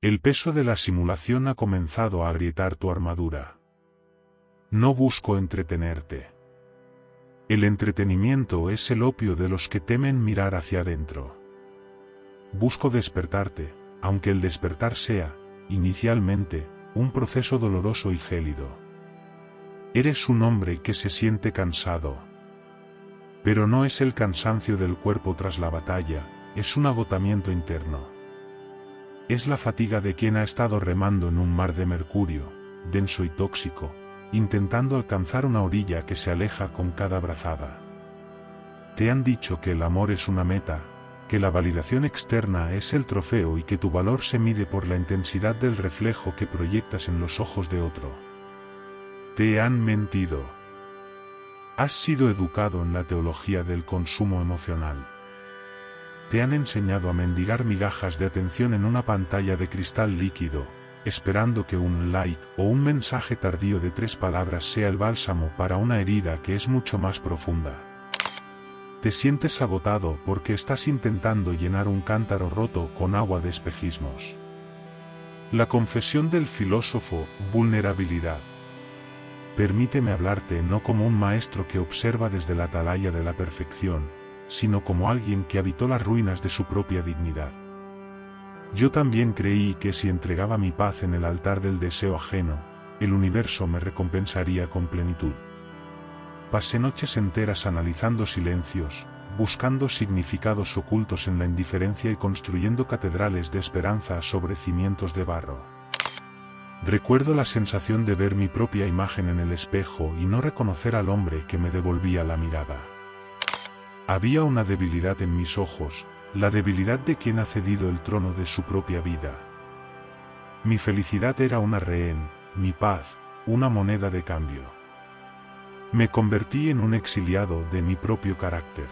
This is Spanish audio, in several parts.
El peso de la simulación ha comenzado a agrietar tu armadura. No busco entretenerte. El entretenimiento es el opio de los que temen mirar hacia adentro. Busco despertarte, aunque el despertar sea, inicialmente, un proceso doloroso y gélido. Eres un hombre que se siente cansado. Pero no es el cansancio del cuerpo tras la batalla, es un agotamiento interno. Es la fatiga de quien ha estado remando en un mar de mercurio, denso y tóxico, intentando alcanzar una orilla que se aleja con cada brazada. Te han dicho que el amor es una meta, que la validación externa es el trofeo y que tu valor se mide por la intensidad del reflejo que proyectas en los ojos de otro. Te han mentido. Has sido educado en la teología del consumo emocional. Te han enseñado a mendigar migajas de atención en una pantalla de cristal líquido, esperando que un like o un mensaje tardío de 3 palabras sea el bálsamo para una herida que es mucho más profunda. Te sientes agotado porque estás intentando llenar un cántaro roto con agua de espejismos. La confesión del filósofo, vulnerabilidad. Permíteme hablarte no como un maestro que observa desde la atalaya de la perfección, sino como alguien que habitó las ruinas de su propia dignidad. Yo también creí que si entregaba mi paz en el altar del deseo ajeno, el universo me recompensaría con plenitud. Pasé noches enteras analizando silencios, buscando significados ocultos en la indiferencia y construyendo catedrales de esperanza sobre cimientos de barro. Recuerdo la sensación de ver mi propia imagen en el espejo y no reconocer al hombre que me devolvía la mirada. Había una debilidad en mis ojos, la debilidad de quien ha cedido el trono de su propia vida. Mi felicidad era una rehén, mi paz, una moneda de cambio. Me convertí en un exiliado de mi propio carácter.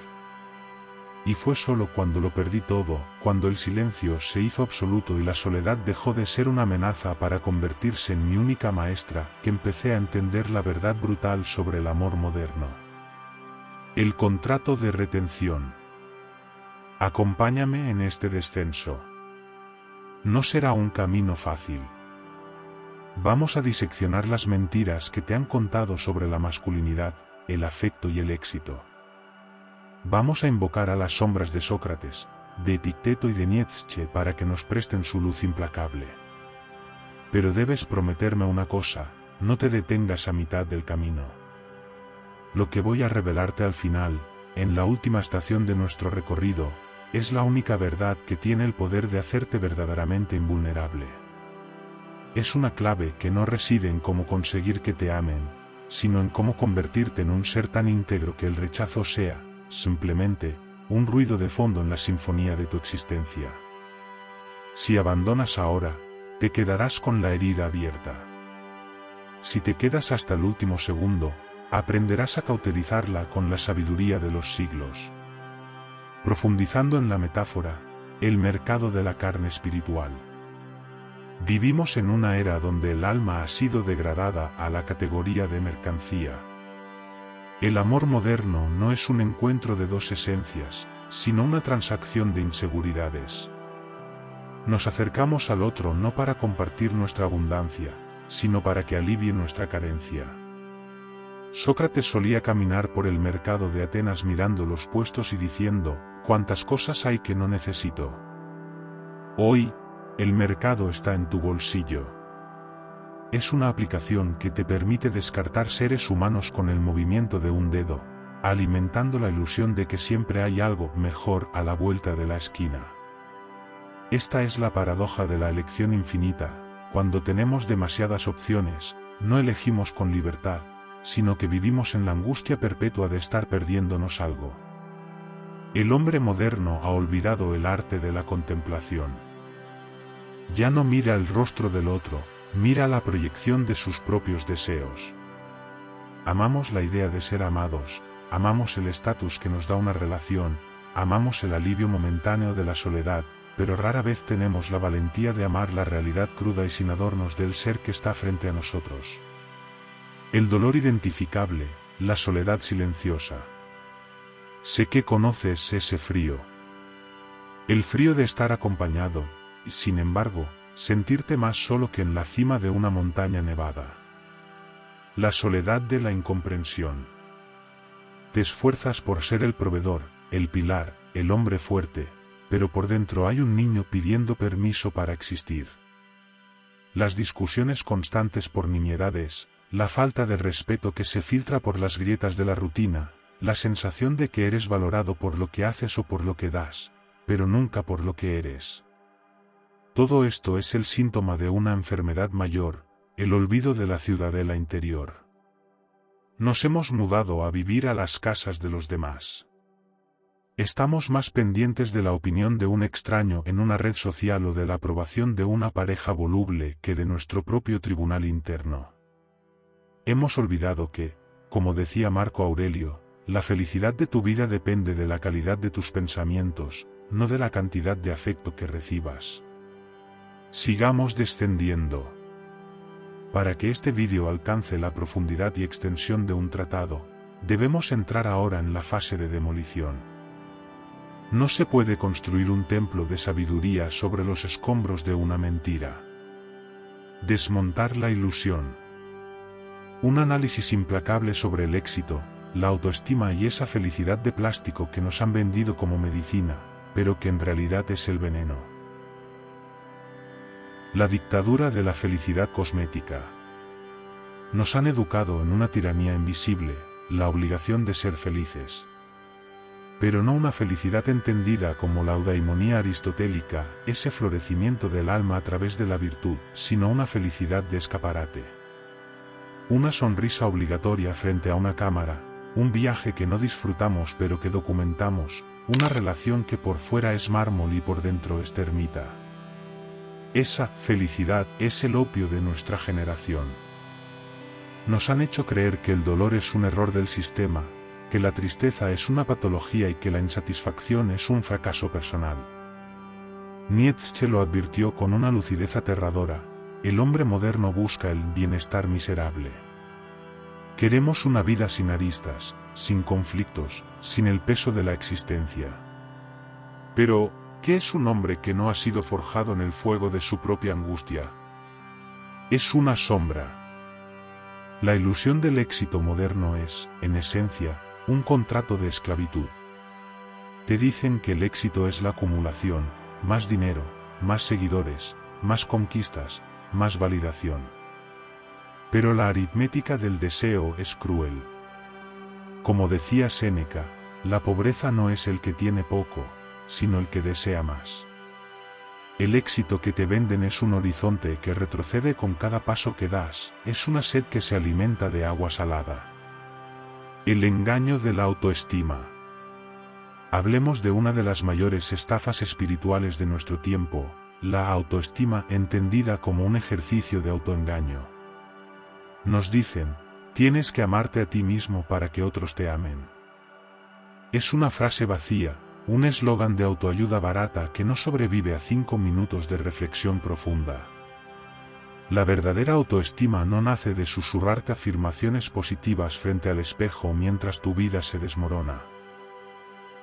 Y fue solo cuando lo perdí todo, cuando el silencio se hizo absoluto y la soledad dejó de ser una amenaza para convertirse en mi única maestra, que empecé a entender la verdad brutal sobre el amor moderno. El contrato de retención. Acompáñame en este descenso. No será un camino fácil. Vamos a diseccionar las mentiras que te han contado sobre la masculinidad, el afecto y el éxito. Vamos a invocar a las sombras de Sócrates, de Epicteto y de Nietzsche para que nos presten su luz implacable. Pero debes prometerme una cosa, no te detengas a mitad del camino. Lo que voy a revelarte al final, en la última estación de nuestro recorrido, es la única verdad que tiene el poder de hacerte verdaderamente invulnerable. Es una clave que no reside en cómo conseguir que te amen, sino en cómo convertirte en un ser tan íntegro que el rechazo sea, simplemente, un ruido de fondo en la sinfonía de tu existencia. Si abandonas ahora, te quedarás con la herida abierta. Si te quedas hasta el último segundo, aprenderás a cauterizarla con la sabiduría de los siglos. Profundizando en la metáfora, el mercado de la carne espiritual. Vivimos en una era donde el alma ha sido degradada a la categoría de mercancía. El amor moderno no es un encuentro de dos esencias, sino una transacción de inseguridades. Nos acercamos al otro no para compartir nuestra abundancia, sino para que alivie nuestra carencia. Sócrates solía caminar por el mercado de Atenas mirando los puestos y diciendo, «¿Cuántas cosas hay que no necesito?». Hoy, el mercado está en tu bolsillo. Es una aplicación que te permite descartar seres humanos con el movimiento de un dedo, alimentando la ilusión de que siempre hay algo mejor a la vuelta de la esquina. Esta es la paradoja de la elección infinita. Cuando tenemos demasiadas opciones, no elegimos con libertad, sino que vivimos en la angustia perpetua de estar perdiéndonos algo. El hombre moderno ha olvidado el arte de la contemplación. Ya no mira el rostro del otro, mira la proyección de sus propios deseos. Amamos la idea de ser amados, amamos el estatus que nos da una relación, amamos el alivio momentáneo de la soledad, pero rara vez tenemos la valentía de amar la realidad cruda y sin adornos del ser que está frente a nosotros. El dolor identificable, la soledad silenciosa. Sé que conoces ese frío. El frío de estar acompañado, y sin embargo, sentirte más solo que en la cima de una montaña nevada. La soledad de la incomprensión. Te esfuerzas por ser el proveedor, el pilar, el hombre fuerte, pero por dentro hay un niño pidiendo permiso para existir. Las discusiones constantes por nimiedades, la falta de respeto que se filtra por las grietas de la rutina, la sensación de que eres valorado por lo que haces o por lo que das, pero nunca por lo que eres. Todo esto es el síntoma de una enfermedad mayor, el olvido de la ciudadela interior. Nos hemos mudado a vivir a las casas de los demás. Estamos más pendientes de la opinión de un extraño en una red social o de la aprobación de una pareja voluble que de nuestro propio tribunal interno. Hemos olvidado que, como decía Marco Aurelio, la felicidad de tu vida depende de la calidad de tus pensamientos, no de la cantidad de afecto que recibas. Sigamos descendiendo. Para que este vídeo alcance la profundidad y extensión de un tratado, debemos entrar ahora en la fase de demolición. No se puede construir un templo de sabiduría sobre los escombros de una mentira. Desmontar la ilusión. Un análisis implacable sobre el éxito, la autoestima y esa felicidad de plástico que nos han vendido como medicina, pero que en realidad es el veneno. La dictadura de la felicidad cosmética. Nos han educado en una tiranía invisible, la obligación de ser felices. Pero no una felicidad entendida como la eudaimonía aristotélica, ese florecimiento del alma a través de la virtud, sino una felicidad de escaparate. Una sonrisa obligatoria frente a una cámara, un viaje que no disfrutamos pero que documentamos, una relación que por fuera es mármol y por dentro es termita. Esa felicidad es el opio de nuestra generación. Nos han hecho creer que el dolor es un error del sistema, que la tristeza es una patología y que la insatisfacción es un fracaso personal. Nietzsche lo advirtió con una lucidez aterradora: el hombre moderno busca el bienestar miserable. Queremos una vida sin aristas, sin conflictos, sin el peso de la existencia. Pero, ¿qué es un hombre que no ha sido forjado en el fuego de su propia angustia? Es una sombra. La ilusión del éxito moderno es, en esencia, un contrato de esclavitud. Te dicen que el éxito es la acumulación, más dinero, más seguidores, más conquistas, más validación. Pero la aritmética del deseo es cruel. Como decía Séneca, la pobreza no es el que tiene poco, sino el que desea más. El éxito que te venden es un horizonte que retrocede con cada paso que das, es una sed que se alimenta de agua salada. El engaño de la autoestima. Hablemos de una de las mayores estafas espirituales de nuestro tiempo, la autoestima entendida como un ejercicio de autoengaño. Nos dicen, tienes que amarte a ti mismo para que otros te amen. Es una frase vacía, un eslogan de autoayuda barata que no sobrevive a 5 minutos de reflexión profunda. La verdadera autoestima no nace de susurrarte afirmaciones positivas frente al espejo mientras tu vida se desmorona.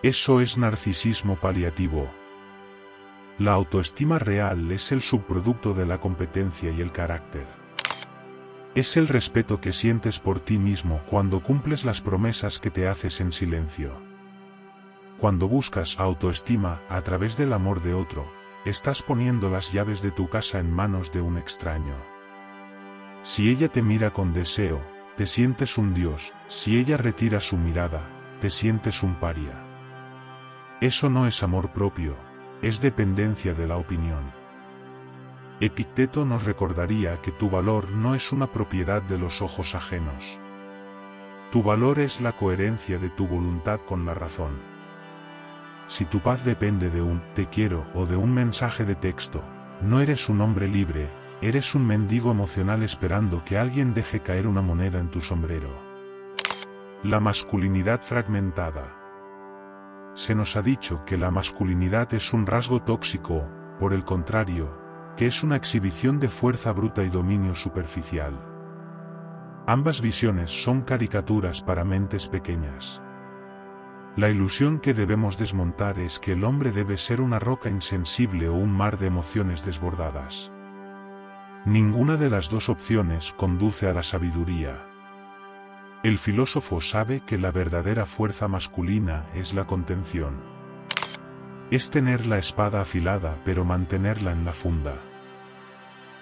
Eso es narcisismo paliativo. La autoestima real es el subproducto de la competencia y el carácter. Es el respeto que sientes por ti mismo cuando cumples las promesas que te haces en silencio. Cuando buscas autoestima a través del amor de otro, estás poniendo las llaves de tu casa en manos de un extraño. Si ella te mira con deseo, te sientes un dios; si ella retira su mirada, te sientes un paria. Eso no es amor propio, es dependencia de la opinión. Epicteto nos recordaría que tu valor no es una propiedad de los ojos ajenos. Tu valor es la coherencia de tu voluntad con la razón. Si tu paz depende de un "te quiero" o de un mensaje de texto, no eres un hombre libre, eres un mendigo emocional esperando que alguien deje caer una moneda en tu sombrero. La masculinidad fragmentada. Se nos ha dicho que la masculinidad es un rasgo tóxico, por el contrario, que es una exhibición de fuerza bruta y dominio superficial. Ambas visiones son caricaturas para mentes pequeñas. La ilusión que debemos desmontar es que el hombre debe ser una roca insensible o un mar de emociones desbordadas. Ninguna de las dos opciones conduce a la sabiduría. El filósofo sabe que la verdadera fuerza masculina es la contención. Es tener la espada afilada pero mantenerla en la funda.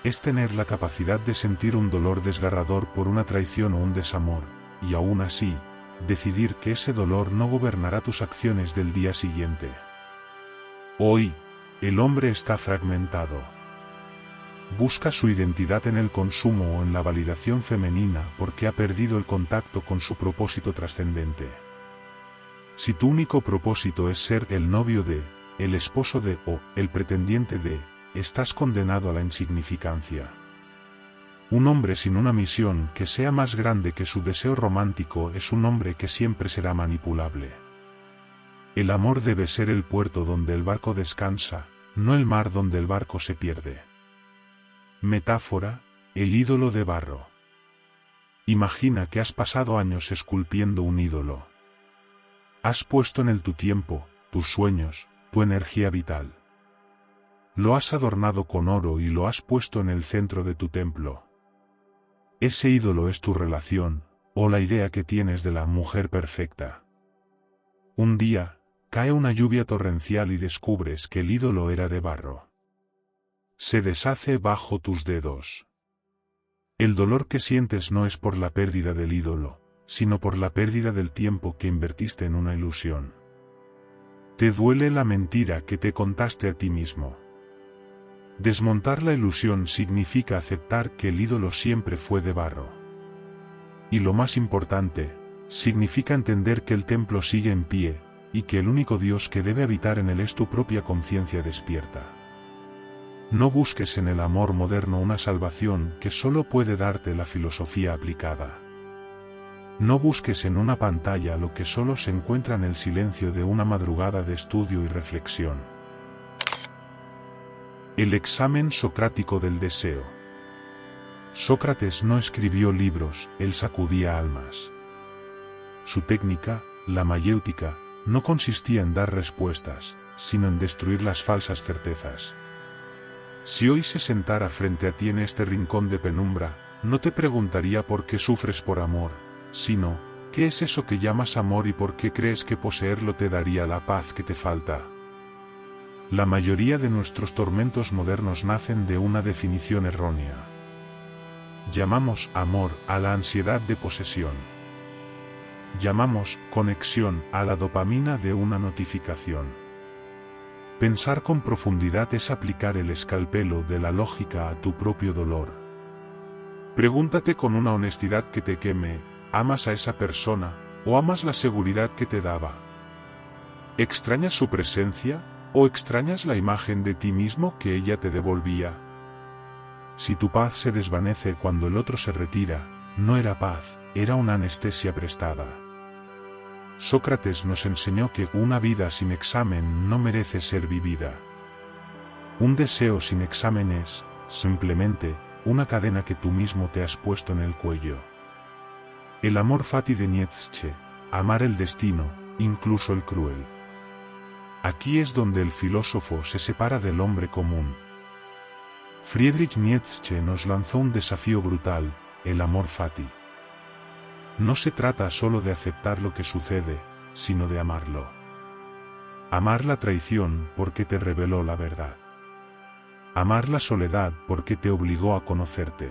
Es tener la capacidad de sentir un dolor desgarrador por una traición o un desamor, y aún así, decidir que ese dolor no gobernará tus acciones del día siguiente. Hoy, el hombre está fragmentado. Busca su identidad en el consumo o en la validación femenina porque ha perdido el contacto con su propósito trascendente. Si tu único propósito es ser el novio de, el esposo de o el pretendiente de, estás condenado a la insignificancia. Un hombre sin una misión que sea más grande que su deseo romántico es un hombre que siempre será manipulable. El amor debe ser el puerto donde el barco descansa, no el mar donde el barco se pierde. Metáfora, el ídolo de barro. Imagina que has pasado años esculpiendo un ídolo. Has puesto en él tu tiempo, tus sueños, tu energía vital. Lo has adornado con oro y lo has puesto en el centro de tu templo. Ese ídolo es tu relación, o la idea que tienes de la mujer perfecta. Un día, cae una lluvia torrencial y descubres que el ídolo era de barro. Se deshace bajo tus dedos. El dolor que sientes no es por la pérdida del ídolo, sino por la pérdida del tiempo que invertiste en una ilusión. Te duele la mentira que te contaste a ti mismo. Desmontar la ilusión significa aceptar que el ídolo siempre fue de barro. Y lo más importante, significa entender que el templo sigue en pie, y que el único Dios que debe habitar en él es tu propia conciencia despierta. No busques en el amor moderno una salvación que solo puede darte la filosofía aplicada. No busques en una pantalla lo que solo se encuentra en el silencio de una madrugada de estudio y reflexión. El examen socrático del deseo. Sócrates no escribió libros, él sacudía almas. Su técnica, la mayéutica, no consistía en dar respuestas, sino en destruir las falsas certezas. Si hoy se sentara frente a ti en este rincón de penumbra, no te preguntaría por qué sufres por amor, sino, ¿qué es eso que llamas amor y por qué crees que poseerlo te daría la paz que te falta? La mayoría de nuestros tormentos modernos nacen de una definición errónea. Llamamos amor a la ansiedad de posesión. Llamamos conexión a la dopamina de una notificación. Pensar con profundidad es aplicar el escalpelo de la lógica a tu propio dolor. Pregúntate con una honestidad que te queme, ¿amas a esa persona, o amas la seguridad que te daba? ¿Extrañas su presencia, o extrañas la imagen de ti mismo que ella te devolvía? Si tu paz se desvanece cuando el otro se retira, no era paz, era una anestesia prestada. Sócrates nos enseñó que una vida sin examen no merece ser vivida. Un deseo sin examen es, simplemente, una cadena que tú mismo te has puesto en el cuello. El amor fati de Nietzsche, amar el destino, incluso el cruel. Aquí es donde el filósofo se separa del hombre común. Friedrich Nietzsche nos lanzó un desafío brutal, el amor fati. No se trata solo de aceptar lo que sucede, sino de amarlo. Amar la traición porque te reveló la verdad. Amar la soledad porque te obligó a conocerte.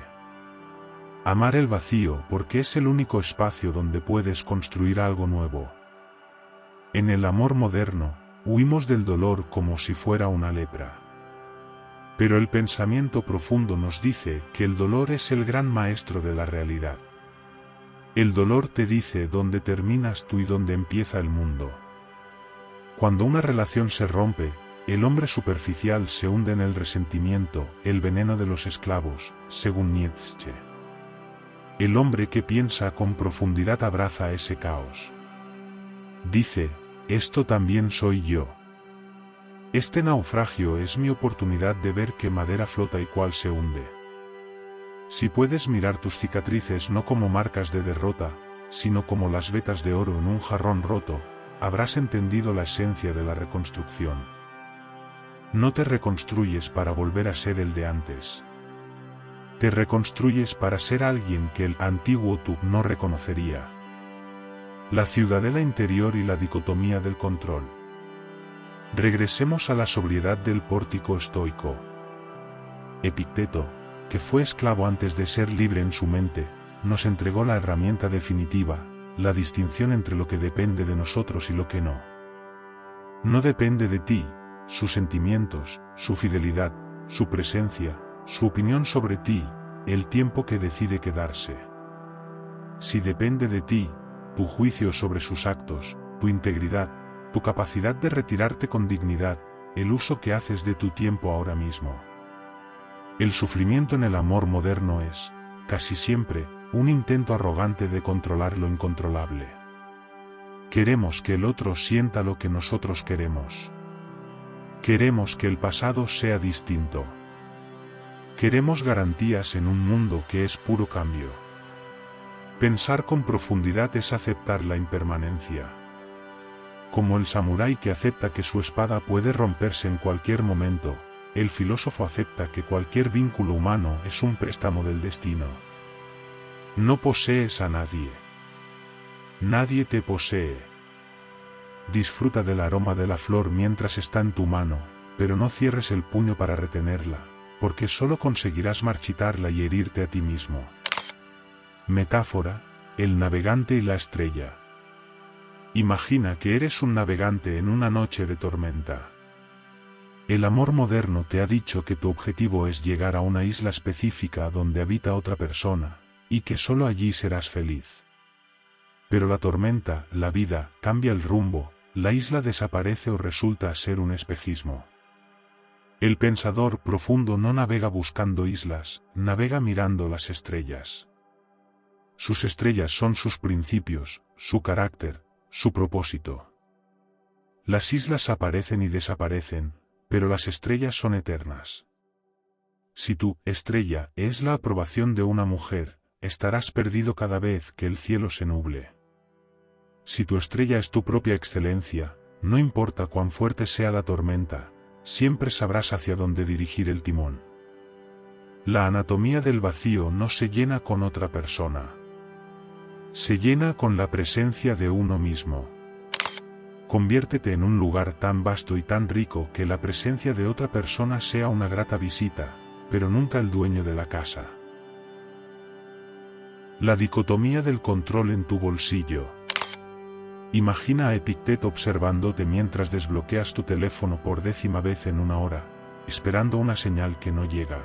Amar el vacío porque es el único espacio donde puedes construir algo nuevo. En el amor moderno, huimos del dolor como si fuera una lepra. Pero el pensamiento profundo nos dice que el dolor es el gran maestro de la realidad. El dolor te dice dónde terminas tú y dónde empieza el mundo. Cuando una relación se rompe, el hombre superficial se hunde en el resentimiento, el veneno de los esclavos, según Nietzsche. El hombre que piensa con profundidad abraza ese caos. Dice, esto también soy yo. Este naufragio es mi oportunidad de ver qué madera flota y cuál se hunde. Si puedes mirar tus cicatrices no como marcas de derrota, sino como las vetas de oro en un jarrón roto, habrás entendido la esencia de la reconstrucción. No te reconstruyes para volver a ser el de antes. Te reconstruyes para ser alguien que el antiguo tú no reconocería. La ciudadela interior y la dicotomía del control. Regresemos a la sobriedad del pórtico estoico. Epicteto, que fue esclavo antes de ser libre en su mente, nos entregó la herramienta definitiva, la distinción entre lo que depende de nosotros y lo que no. No depende de ti, sus sentimientos, su fidelidad, su presencia, su opinión sobre ti, el tiempo que decide quedarse. Si depende de ti, tu juicio sobre sus actos, tu integridad, tu capacidad de retirarte con dignidad, el uso que haces de tu tiempo ahora mismo. El sufrimiento en el amor moderno es, casi siempre, un intento arrogante de controlar lo incontrolable. Queremos que el otro sienta lo que nosotros queremos. Queremos que el pasado sea distinto. Queremos garantías en un mundo que es puro cambio. Pensar con profundidad es aceptar la impermanencia. Como el samurái que acepta que su espada puede romperse en cualquier momento, el filósofo acepta que cualquier vínculo humano es un préstamo del destino. No posees a nadie. Nadie te posee. Disfruta del aroma de la flor mientras está en tu mano, pero no cierres el puño para retenerla, porque solo conseguirás marchitarla y herirte a ti mismo. Metáfora, el navegante y la estrella. Imagina que eres un navegante en una noche de tormenta. El amor moderno te ha dicho que tu objetivo es llegar a una isla específica donde habita otra persona, y que solo allí serás feliz. Pero la tormenta, la vida, cambia el rumbo, la isla desaparece o resulta ser un espejismo. El pensador profundo no navega buscando islas, navega mirando las estrellas. Sus estrellas son sus principios, su carácter, su propósito. Las islas aparecen y desaparecen, pero las estrellas son eternas. Si tu estrella es la aprobación de una mujer, estarás perdido cada vez que el cielo se nuble. Si tu estrella es tu propia excelencia, no importa cuán fuerte sea la tormenta, siempre sabrás hacia dónde dirigir el timón. La anatomía del vacío no se llena con otra persona. Se llena con la presencia de uno mismo. Conviértete en un lugar tan vasto y tan rico que la presencia de otra persona sea una grata visita, pero nunca el dueño de la casa. La dicotomía del control en tu bolsillo. Imagina a Epicteto observándote mientras desbloqueas tu teléfono por 10ª vez en una hora, esperando una señal que no llega.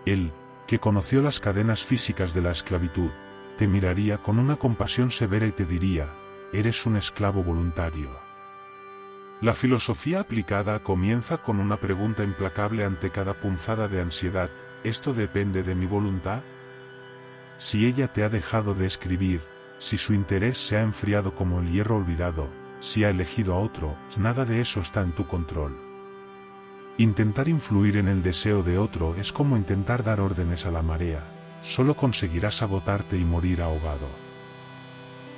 Él, que conoció las cadenas físicas de la esclavitud, te miraría con una compasión severa y te diría: eres un esclavo voluntario. La filosofía aplicada comienza con una pregunta implacable ante cada punzada de ansiedad: ¿esto depende de mi voluntad? Si ella te ha dejado de escribir, si su interés se ha enfriado como el hierro olvidado, si ha elegido a otro, nada de eso está en tu control. Intentar influir en el deseo de otro es como intentar dar órdenes a la marea, solo conseguirás agotarte y morir ahogado.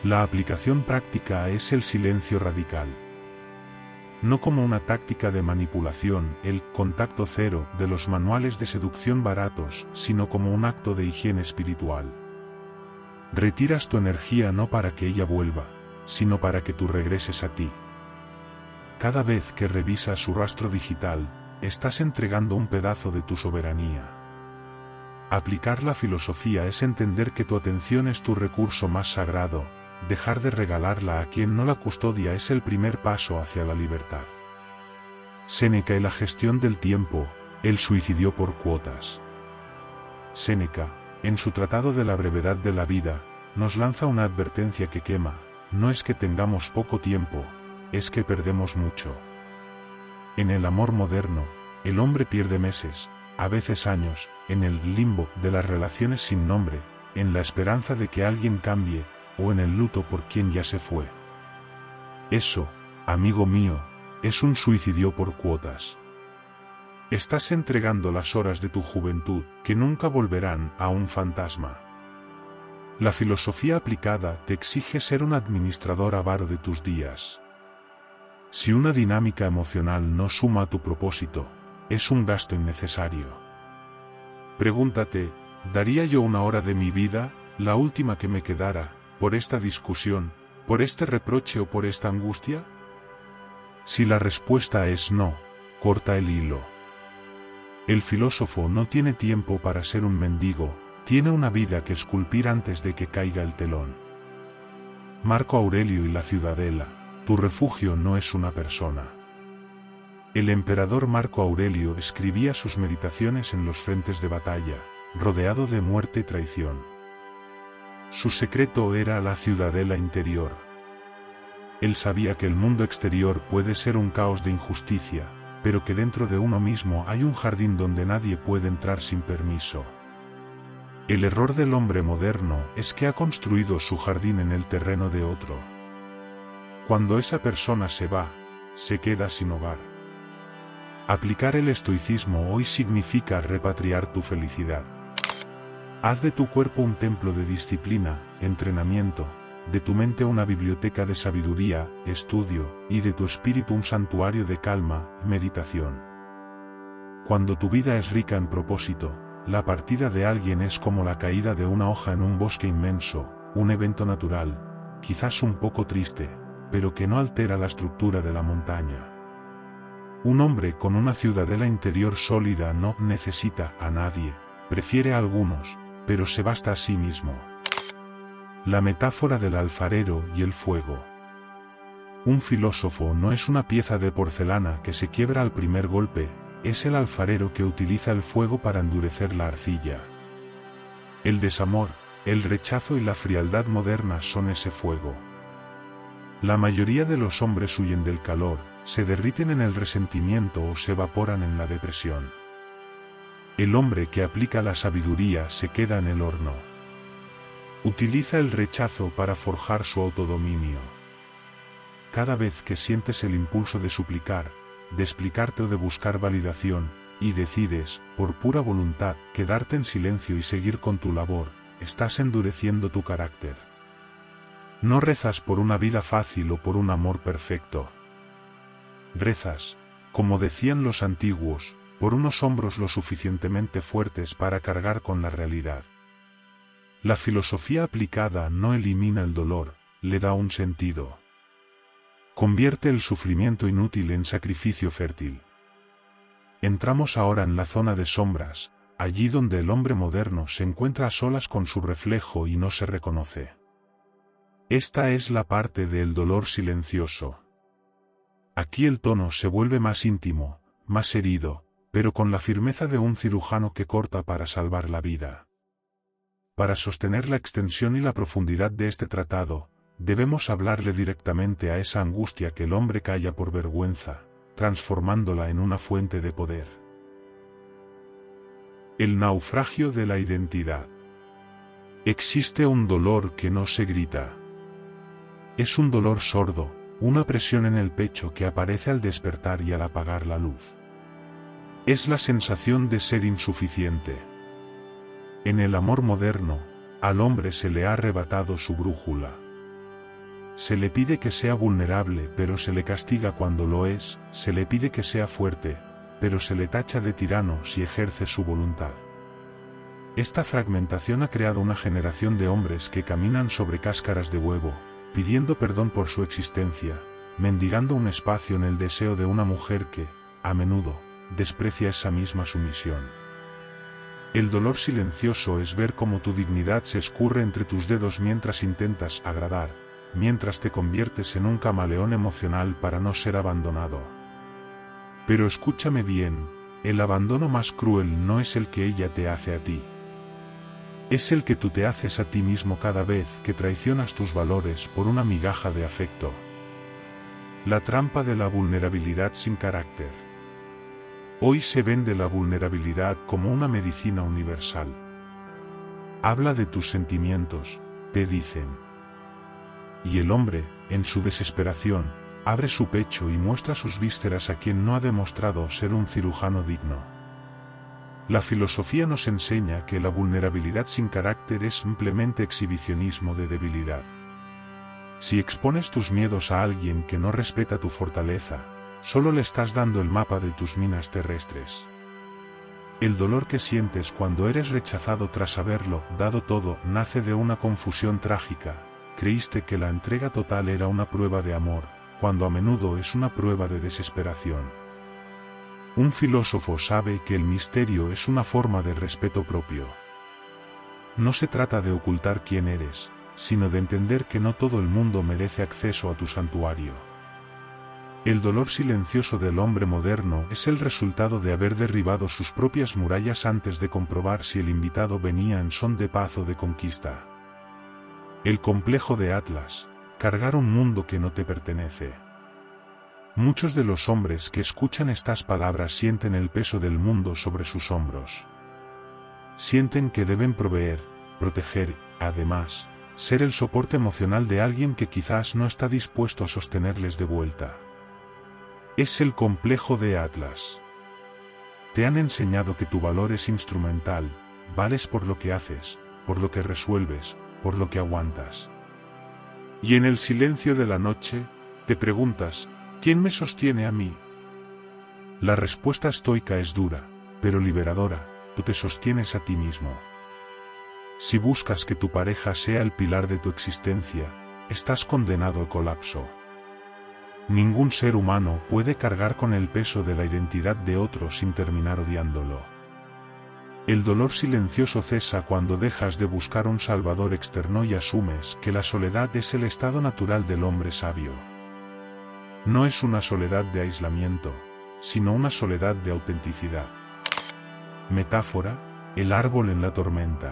La aplicación práctica es el silencio radical. No como una táctica de manipulación, el contacto cero de los manuales de seducción baratos, sino como un acto de higiene espiritual. Retiras tu energía no para que ella vuelva, sino para que tú regreses a ti. Cada vez que revisas su rastro digital, estás entregando un pedazo de tu soberanía. Aplicar la filosofía es entender que tu atención es tu recurso más sagrado. Dejar de regalarla a quien no la custodia es el primer paso hacia la libertad. Séneca y la gestión del tiempo, el suicidio por cuotas. Séneca, en su Tratado de la brevedad de la vida, nos lanza una advertencia que quema: no es que tengamos poco tiempo, es que perdemos mucho. En el amor moderno, el hombre pierde meses, a veces años, en el limbo de las relaciones sin nombre, en la esperanza de que alguien cambie, o en el luto por quien ya se fue. Eso, amigo mío, es un suicidio por cuotas. Estás entregando las horas de tu juventud, que nunca volverán, a un fantasma. La filosofía aplicada te exige ser un administrador avaro de tus días. Si una dinámica emocional no suma a tu propósito, es un gasto innecesario. Pregúntate, ¿daría yo una hora de mi vida, la última que me quedara, por esta discusión, por este reproche o por esta angustia? Si la respuesta es no, corta el hilo. El filósofo no tiene tiempo para ser un mendigo, tiene una vida que esculpir antes de que caiga el telón. Marco Aurelio y la Ciudadela, tu refugio no es una persona. El emperador Marco Aurelio escribía sus meditaciones en los frentes de batalla, rodeado de muerte y traición. Su secreto era la ciudadela interior. Él sabía que el mundo exterior puede ser un caos de injusticia, pero que dentro de uno mismo hay un jardín donde nadie puede entrar sin permiso. El error del hombre moderno es que ha construido su jardín en el terreno de otro. Cuando esa persona se va, se queda sin hogar. Aplicar el estoicismo hoy significa repatriar tu felicidad. Haz de tu cuerpo un templo de disciplina, entrenamiento, de tu mente una biblioteca de sabiduría, estudio, y de tu espíritu un santuario de calma, meditación. Cuando tu vida es rica en propósito, la partida de alguien es como la caída de una hoja en un bosque inmenso, un evento natural, quizás un poco triste, pero que no altera la estructura de la montaña. Un hombre con una ciudadela interior sólida no necesita a nadie, prefiere a algunos, pero se basta a sí mismo. La metáfora del alfarero y el fuego. Un filósofo no es una pieza de porcelana que se quiebra al primer golpe, es el alfarero que utiliza el fuego para endurecer la arcilla. El desamor, el rechazo y la frialdad moderna son ese fuego. La mayoría de los hombres huyen del calor, se derriten en el resentimiento o se evaporan en la depresión. El hombre que aplica la sabiduría se queda en el horno. Utiliza el rechazo para forjar su autodominio. Cada vez que sientes el impulso de suplicar, de explicarte o de buscar validación, y decides, por pura voluntad, quedarte en silencio y seguir con tu labor, estás endureciendo tu carácter. No rezas por una vida fácil o por un amor perfecto. Rezas, como decían los antiguos, por unos hombros lo suficientemente fuertes para cargar con la realidad. La filosofía aplicada no elimina el dolor, le da un sentido. Convierte el sufrimiento inútil en sacrificio fértil. Entramos ahora en la zona de sombras, allí donde el hombre moderno se encuentra a solas con su reflejo y no se reconoce. Esta es la parte del dolor silencioso. Aquí el tono se vuelve más íntimo, más herido, pero con la firmeza de un cirujano que corta para salvar la vida. Para sostener la extensión y la profundidad de este tratado, debemos hablarle directamente a esa angustia que el hombre calla por vergüenza, transformándola en una fuente de poder. El naufragio de la identidad. Existe un dolor que no se grita. Es un dolor sordo, una presión en el pecho que aparece al despertar y al apagar la luz. Es la sensación de ser insuficiente. En el amor moderno, al hombre se le ha arrebatado su brújula. Se le pide que sea vulnerable, pero se le castiga cuando lo es, se le pide que sea fuerte, pero se le tacha de tirano si ejerce su voluntad. Esta fragmentación ha creado una generación de hombres que caminan sobre cáscaras de huevo, pidiendo perdón por su existencia, mendigando un espacio en el deseo de una mujer que, a menudo, desprecia esa misma sumisión. El dolor silencioso es ver cómo tu dignidad se escurre entre tus dedos mientras intentas agradar, mientras te conviertes en un camaleón emocional para no ser abandonado. Pero escúchame bien, el abandono más cruel no es el que ella te hace a ti. Es el que tú te haces a ti mismo cada vez que traicionas tus valores por una migaja de afecto. La trampa de la vulnerabilidad sin carácter. Hoy se vende la vulnerabilidad como una medicina universal. Habla de tus sentimientos, te dicen. Y el hombre, en su desesperación, abre su pecho y muestra sus vísceras a quien no ha demostrado ser un cirujano digno. La filosofía nos enseña que la vulnerabilidad sin carácter es simplemente exhibicionismo de debilidad. Si expones tus miedos a alguien que no respeta tu fortaleza, solo le estás dando el mapa de tus minas terrestres. El dolor que sientes cuando eres rechazado tras haberlo dado todo nace de una confusión trágica. Creíste que la entrega total era una prueba de amor, cuando a menudo es una prueba de desesperación. Un filósofo sabe que el misterio es una forma de respeto propio. No se trata de ocultar quién eres, sino de entender que no todo el mundo merece acceso a tu santuario. El dolor silencioso del hombre moderno es el resultado de haber derribado sus propias murallas antes de comprobar si el invitado venía en son de paz o de conquista. El complejo de Atlas, cargar un mundo que no te pertenece. Muchos de los hombres que escuchan estas palabras sienten el peso del mundo sobre sus hombros. Sienten que deben proveer, proteger, además, ser el soporte emocional de alguien que quizás no está dispuesto a sostenerles de vuelta. Es el complejo de Atlas. Te han enseñado que tu valor es instrumental, vales por lo que haces, por lo que resuelves, por lo que aguantas. Y en el silencio de la noche, te preguntas, ¿quién me sostiene a mí? La respuesta estoica es dura, pero liberadora. Tú te sostienes a ti mismo. Si buscas que tu pareja sea el pilar de tu existencia, estás condenado al colapso. Ningún ser humano puede cargar con el peso de la identidad de otro sin terminar odiándolo. El dolor silencioso cesa cuando dejas de buscar un salvador externo y asumes que la soledad es el estado natural del hombre sabio. No es una soledad de aislamiento, sino una soledad de autenticidad. Metáfora, el árbol en la tormenta.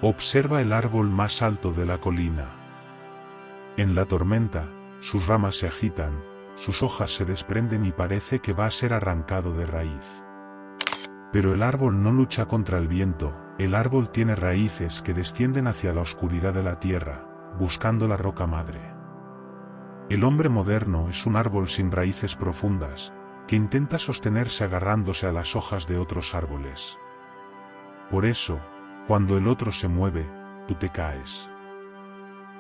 Observa el árbol más alto de la colina. En la tormenta, sus ramas se agitan, sus hojas se desprenden y parece que va a ser arrancado de raíz. Pero el árbol no lucha contra el viento, el árbol tiene raíces que descienden hacia la oscuridad de la tierra, buscando la roca madre. El hombre moderno es un árbol sin raíces profundas, que intenta sostenerse agarrándose a las hojas de otros árboles. Por eso, cuando el otro se mueve, tú te caes.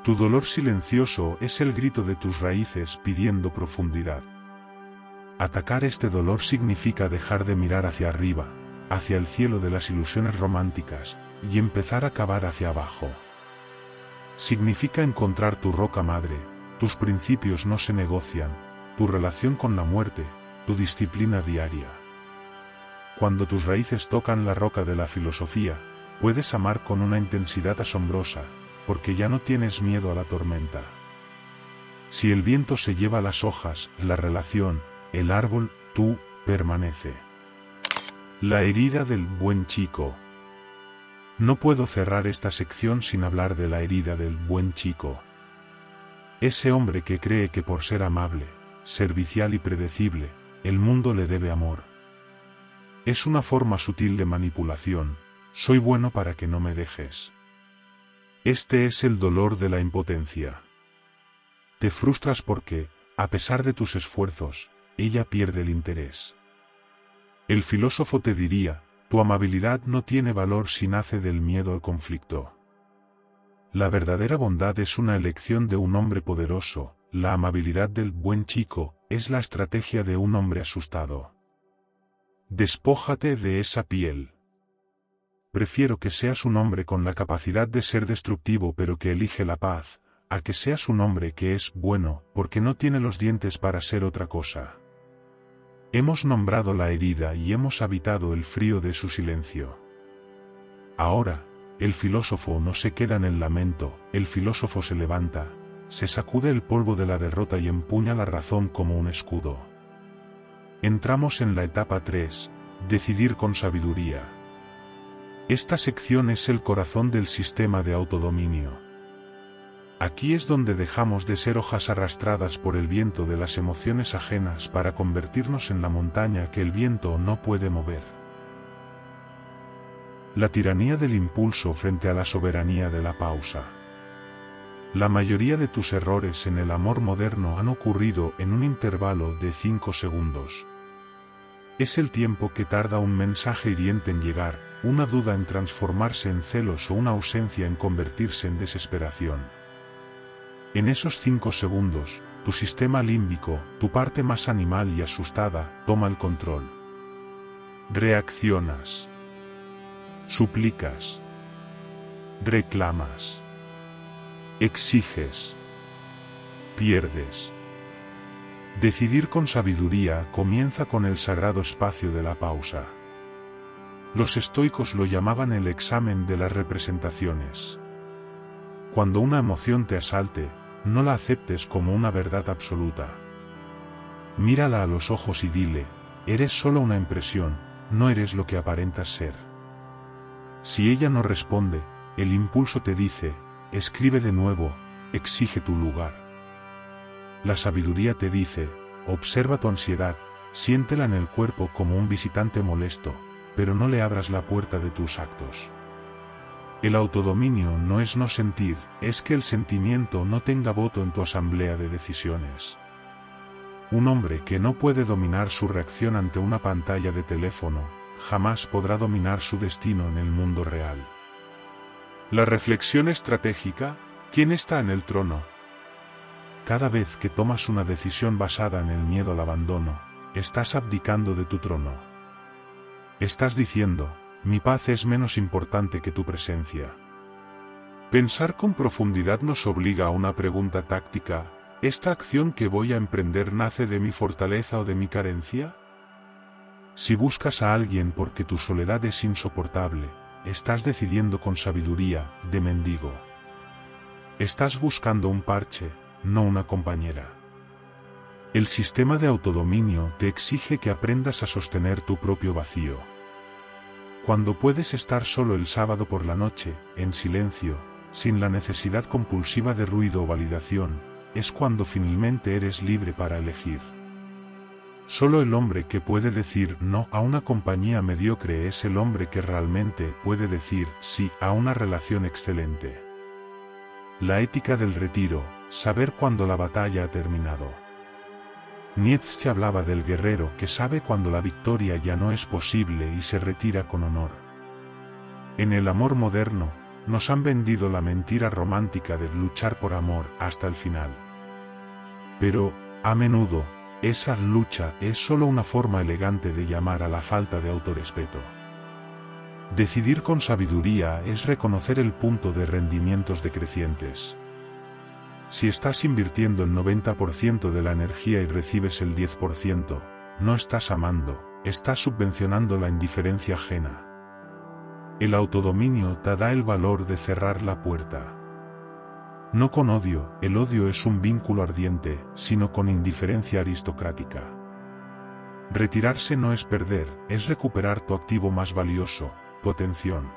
Tu dolor silencioso es el grito de tus raíces pidiendo profundidad. Atacar este dolor significa dejar de mirar hacia arriba, hacia el cielo de las ilusiones románticas, y empezar a cavar hacia abajo. Significa encontrar tu roca madre, tus principios no se negocian, tu relación con la muerte, tu disciplina diaria. Cuando tus raíces tocan la roca de la filosofía, puedes amar con una intensidad asombrosa, porque ya no tienes miedo a la tormenta. Si el viento se lleva las hojas, la relación, el árbol, tú, permanece. La herida del buen chico. No puedo cerrar esta sección sin hablar de la herida del buen chico. Ese hombre que cree que por ser amable, servicial y predecible, el mundo le debe amor. Es una forma sutil de manipulación, soy bueno para que no me dejes. Este es el dolor de la impotencia. Te frustras porque, a pesar de tus esfuerzos, ella pierde el interés. El filósofo te diría, tu amabilidad no tiene valor si nace del miedo al conflicto. La verdadera bondad es una elección de un hombre poderoso, la amabilidad del buen chico es la estrategia de un hombre asustado. Despójate de esa piel. Prefiero que seas un hombre con la capacidad de ser destructivo pero que elige la paz, a que seas un hombre que es bueno porque no tiene los dientes para ser otra cosa. Hemos nombrado la herida y hemos habitado el frío de su silencio. Ahora, el filósofo no se queda en el lamento, el filósofo se levanta, se sacude el polvo de la derrota y empuña la razón como un escudo. Entramos en la etapa 3, decidir con sabiduría. Esta sección es el corazón del sistema de autodominio. Aquí es donde dejamos de ser hojas arrastradas por el viento de las emociones ajenas para convertirnos en la montaña que el viento no puede mover. La tiranía del impulso frente a la soberanía de la pausa. La mayoría de tus errores en el amor moderno han ocurrido en un intervalo de 5 segundos. Es el tiempo que tarda un mensaje hiriente en llegar, una duda en transformarse en celos o una ausencia en convertirse en desesperación. En esos 5 segundos, tu sistema límbico, tu parte más animal y asustada, toma el control. Reaccionas. Suplicas. Reclamas. Exiges. Pierdes. Decidir con sabiduría comienza con el sagrado espacio de la pausa. Los estoicos lo llamaban el examen de las representaciones. Cuando una emoción te asalte, no la aceptes como una verdad absoluta. Mírala a los ojos y dile, eres solo una impresión, no eres lo que aparentas ser. Si ella no responde, el impulso te dice, escribe de nuevo, exige tu lugar. La sabiduría te dice, observa tu ansiedad, siéntela en el cuerpo como un visitante molesto, pero no le abras la puerta de tus actos. El autodominio no es no sentir, es que el sentimiento no tenga voto en tu asamblea de decisiones. Un hombre que no puede dominar su reacción ante una pantalla de teléfono, jamás podrá dominar su destino en el mundo real. La reflexión estratégica, ¿quién está en el trono? Cada vez que tomas una decisión basada en el miedo al abandono, estás abdicando de tu trono. Estás diciendo, mi paz es menos importante que tu presencia. Pensar con profundidad nos obliga a una pregunta táctica, ¿esta acción que voy a emprender nace de mi fortaleza o de mi carencia? Si buscas a alguien porque tu soledad es insoportable, estás decidiendo con sabiduría, de mendigo. Estás buscando un parche, no una compañera. El sistema de autodominio te exige que aprendas a sostener tu propio vacío. Cuando puedes estar solo el sábado por la noche, en silencio, sin la necesidad compulsiva de ruido o validación, es cuando finalmente eres libre para elegir. Solo el hombre que puede decir no a una compañía mediocre es el hombre que realmente puede decir sí a una relación excelente. La ética del retiro, saber cuándo la batalla ha terminado. Nietzsche hablaba del guerrero que sabe cuando la victoria ya no es posible y se retira con honor. En el amor moderno, nos han vendido la mentira romántica de luchar por amor hasta el final. Pero, a menudo, esa lucha es solo una forma elegante de llamar a la falta de autorrespeto. Decidir con sabiduría es reconocer el punto de rendimientos decrecientes. Si estás invirtiendo el 90% de la energía y recibes el 10%, no estás amando, estás subvencionando la indiferencia ajena. El autodominio te da el valor de cerrar la puerta. No con odio, el odio es un vínculo ardiente, sino con indiferencia aristocrática. Retirarse no es perder, es recuperar tu activo más valioso, tu atención.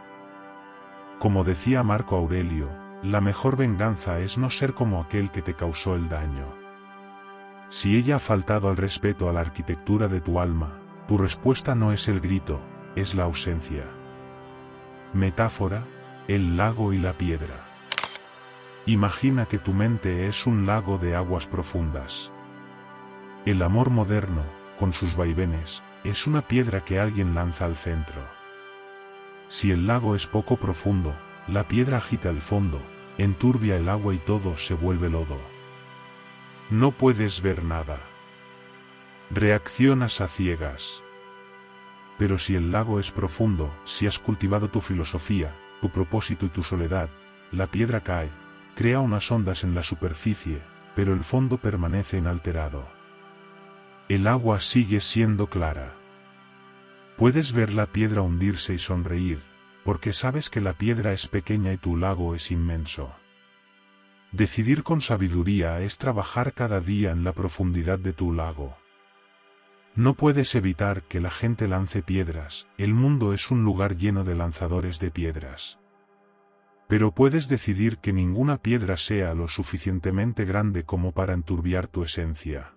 Como decía Marco Aurelio, la mejor venganza es no ser como aquel que te causó el daño. Si ella ha faltado al respeto a la arquitectura de tu alma, tu respuesta no es el grito, es la ausencia. Metáfora, el lago y la piedra. Imagina que tu mente es un lago de aguas profundas. El amor moderno, con sus vaivenes, es una piedra que alguien lanza al centro. Si el lago es poco profundo, la piedra agita el fondo, enturbia el agua y todo se vuelve lodo. No puedes ver nada. Reaccionas a ciegas. Pero si el lago es profundo, si has cultivado tu filosofía, tu propósito y tu soledad, la piedra cae, crea unas ondas en la superficie, pero el fondo permanece inalterado. El agua sigue siendo clara. Puedes ver la piedra hundirse y sonreír, porque sabes que la piedra es pequeña y tu lago es inmenso. Decidir con sabiduría es trabajar cada día en la profundidad de tu lago. No puedes evitar que la gente lance piedras, el mundo es un lugar lleno de lanzadores de piedras. Pero puedes decidir que ninguna piedra sea lo suficientemente grande como para enturbiar tu esencia.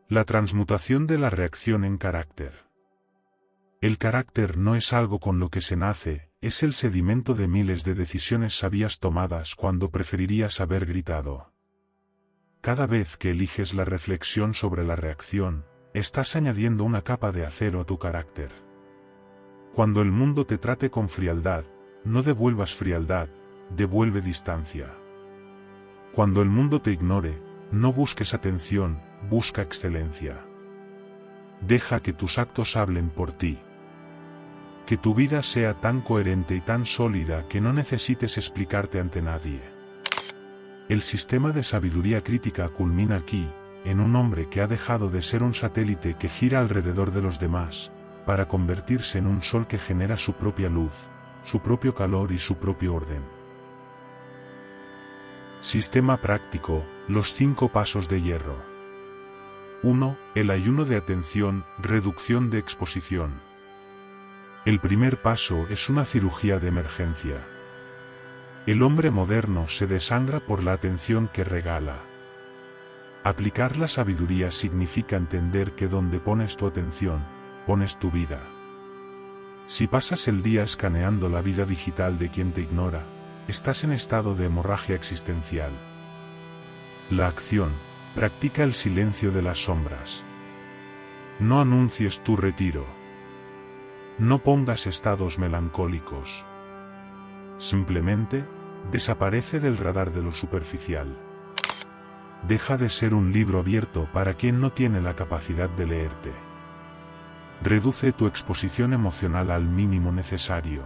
La transmutación de la reacción en carácter. El carácter no es algo con lo que se nace, es el sedimento de miles de decisiones sabias tomadas cuando preferirías haber gritado. Cada vez que eliges la reflexión sobre la reacción, estás añadiendo una capa de acero a tu carácter. Cuando el mundo te trate con frialdad, no devuelvas frialdad, devuelve distancia. Cuando el mundo te ignore, no busques atención, busca excelencia. Deja que tus actos hablen por ti. Que tu vida sea tan coherente y tan sólida que no necesites explicarte ante nadie. El sistema de sabiduría crítica culmina aquí, en un hombre que ha dejado de ser un satélite que gira alrededor de los demás, para convertirse en un sol que genera su propia luz, su propio calor y su propio orden. Sistema práctico, los 5 pasos de hierro. 1. El ayuno de atención, reducción de exposición. El primer paso es una cirugía de emergencia. El hombre moderno se desangra por la atención que regala. Aplicar la sabiduría significa entender que donde pones tu atención, pones tu vida. Si pasas el día escaneando la vida digital de quien te ignora, estás en estado de hemorragia existencial. La acción, practica el silencio de las sombras. No anuncies tu retiro. No pongas estados melancólicos. Simplemente, desaparece del radar de lo superficial. Deja de ser un libro abierto para quien no tiene la capacidad de leerte. Reduce tu exposición emocional al mínimo necesario.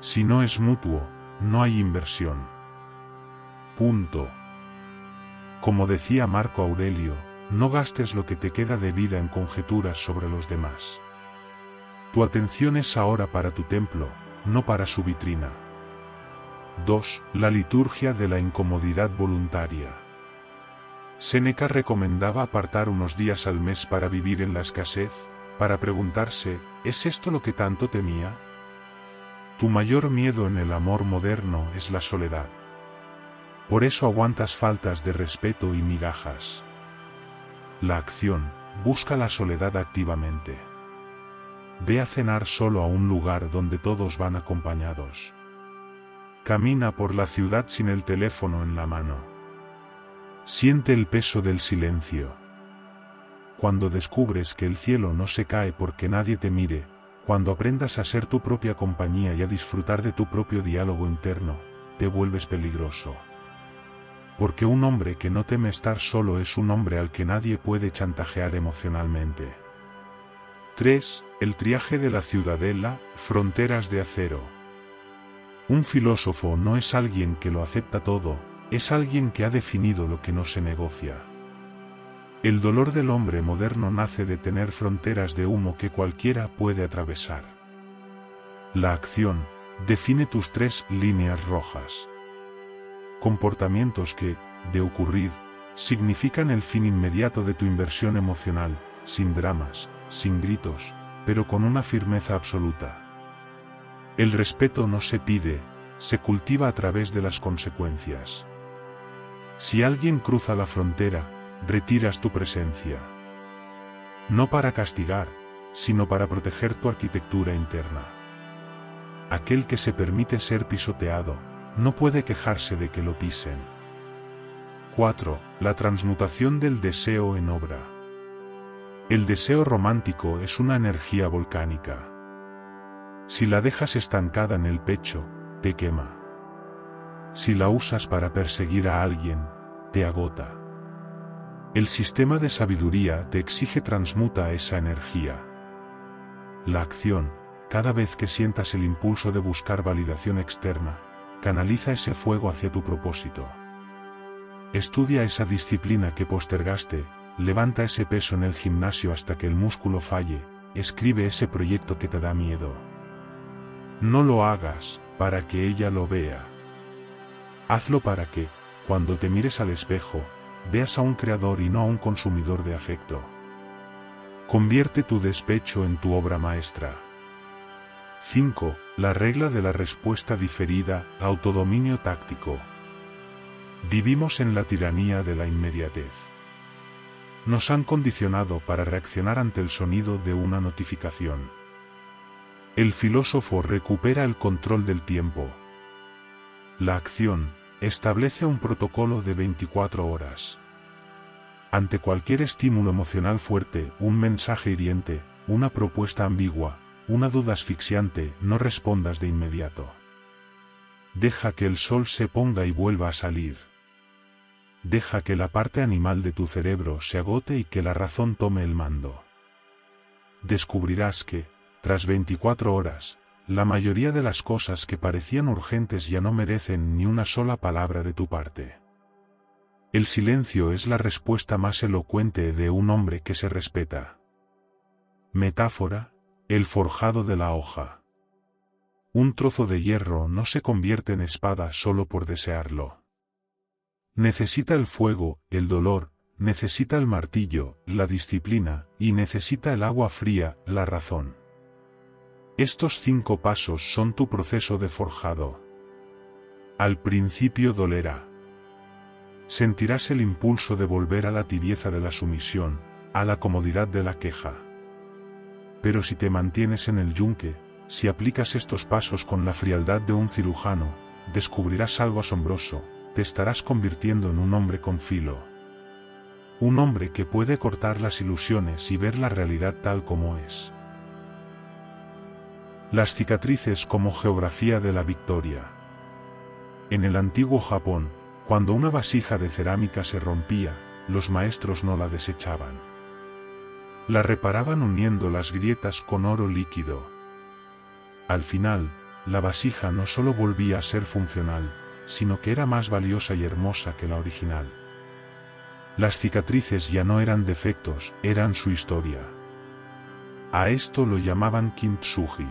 Si no es mutuo, no hay inversión. Punto. Como decía Marco Aurelio, no gastes lo que te queda de vida en conjeturas sobre los demás. Tu atención es ahora para tu templo, no para su vitrina. 2. La liturgia de la incomodidad voluntaria. Séneca recomendaba apartar unos días al mes para vivir en la escasez, para preguntarse, ¿es esto lo que tanto temía? Tu mayor miedo en el amor moderno es la soledad. Por eso aguantas faltas de respeto y migajas. La acción, busca la soledad activamente. Ve a cenar solo a un lugar donde todos van acompañados. Camina por la ciudad sin el teléfono en la mano. Siente el peso del silencio. Cuando descubres que el cielo no se cae porque nadie te mire, cuando aprendas a ser tu propia compañía y a disfrutar de tu propio diálogo interno, te vuelves peligroso. Porque un hombre que no teme estar solo es un hombre al que nadie puede chantajear emocionalmente. 3. El triaje de la ciudadela, fronteras de acero. Un filósofo no es alguien que lo acepta todo, es alguien que ha definido lo que no se negocia. El dolor del hombre moderno nace de tener fronteras de humo que cualquiera puede atravesar. La acción, define tus 3 líneas rojas. Comportamientos que, de ocurrir, significan el fin inmediato de tu inversión emocional, sin dramas, sin gritos, pero con una firmeza absoluta. El respeto no se pide, se cultiva a través de las consecuencias. Si alguien cruza la frontera, retiras tu presencia. No para castigar, sino para proteger tu arquitectura interna. Aquel que se permite ser pisoteado, no puede quejarse de que lo pisen. 4. La transmutación del deseo en obra. El deseo romántico es una energía volcánica. Si la dejas estancada en el pecho, te quema. Si la usas para perseguir a alguien, te agota. El sistema de sabiduría te exige transmuta esa energía. La acción, cada vez que sientas el impulso de buscar validación externa, canaliza ese fuego hacia tu propósito. Estudia esa disciplina que postergaste, levanta ese peso en el gimnasio hasta que el músculo falle, escribe ese proyecto que te da miedo. No lo hagas para que ella lo vea. Hazlo para que, cuando te mires al espejo, veas a un creador y no a un consumidor de afecto. Convierte tu despecho en tu obra maestra. 5. La regla de la respuesta diferida, autodominio táctico. Vivimos en la tiranía de la inmediatez. Nos han condicionado para reaccionar ante el sonido de una notificación. El filósofo recupera el control del tiempo. La acción establece un protocolo de 24 horas. Ante cualquier estímulo emocional fuerte, un mensaje hiriente, una propuesta ambigua, una duda asfixiante, no respondas de inmediato. Deja que el sol se ponga y vuelva a salir. Deja que la parte animal de tu cerebro se agote y que la razón tome el mando. descubrirás que, tras 24 horas, la mayoría de las cosas que parecían urgentes ya no merecen ni una sola palabra de tu parte. El silencio es la respuesta más elocuente de un hombre que se respeta. Metáfora, el forjado de la hoja. Un trozo de hierro no se convierte en espada solo por desearlo. Necesita el fuego, el dolor, necesita el martillo, la disciplina, y necesita el agua fría, la razón. Estos 5 pasos son tu proceso de forjado. Al principio dolerá. Sentirás el impulso de volver a la tibieza de la sumisión, a la comodidad de la queja. Pero si te mantienes en el yunque, si aplicas estos pasos con la frialdad de un cirujano, descubrirás algo asombroso, te estarás convirtiendo en un hombre con filo. Un hombre que puede cortar las ilusiones y ver la realidad tal como es. Las cicatrices como geografía de la victoria. En el antiguo Japón, cuando una vasija de cerámica se rompía, los maestros no la desechaban. La reparaban uniendo las grietas con oro líquido. Al final, la vasija no solo volvía a ser funcional, sino que era más valiosa y hermosa que la original. Las cicatrices ya no eran defectos, eran su historia. A esto lo llamaban kintsugi.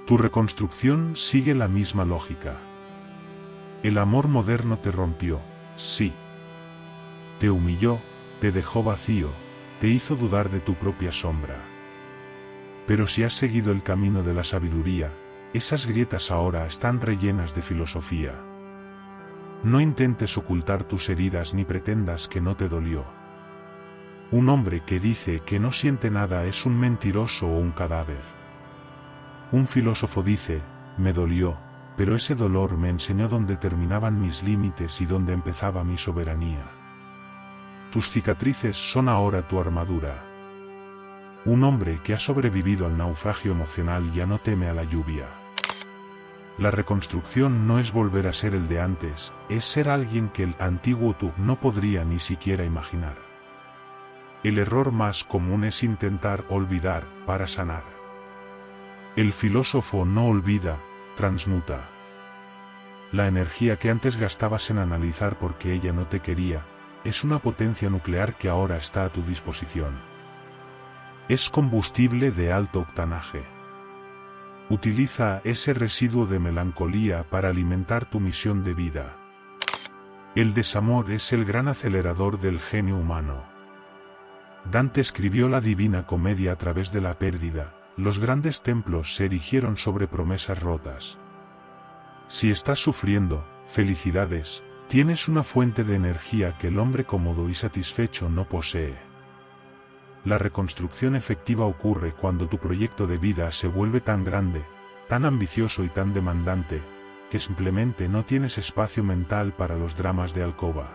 Tu reconstrucción sigue la misma lógica. El amor moderno te rompió, sí. Te humilló, te dejó vacío, te hizo dudar de tu propia sombra. Pero si has seguido el camino de la sabiduría, esas grietas ahora están rellenas de filosofía. No intentes ocultar tus heridas ni pretendas que no te dolió. Un hombre que dice que no siente nada es un mentiroso o un cadáver. Un filósofo dice, me dolió, pero ese dolor me enseñó dónde terminaban mis límites y dónde empezaba mi soberanía. Tus cicatrices son ahora tu armadura. Un hombre que ha sobrevivido al naufragio emocional ya no teme a la lluvia. La reconstrucción no es volver a ser el de antes, es ser alguien que el antiguo tú no podría ni siquiera imaginar. El error más común es intentar olvidar para sanar. El filósofo no olvida, transmuta. La energía que antes gastabas en analizar por qué ella no te quería, es una potencia nuclear que ahora está a tu disposición. Es combustible de alto octanaje. Utiliza ese residuo de melancolía para alimentar tu misión de vida. El desamor es el gran acelerador del genio humano. Dante escribió la Divina Comedia a través de la pérdida. Los grandes templos se erigieron sobre promesas rotas. Si estás sufriendo, felicidades, tienes una fuente de energía que el hombre cómodo y satisfecho no posee. La reconstrucción efectiva ocurre cuando tu proyecto de vida se vuelve tan grande, tan ambicioso y tan demandante, que simplemente no tienes espacio mental para los dramas de alcoba.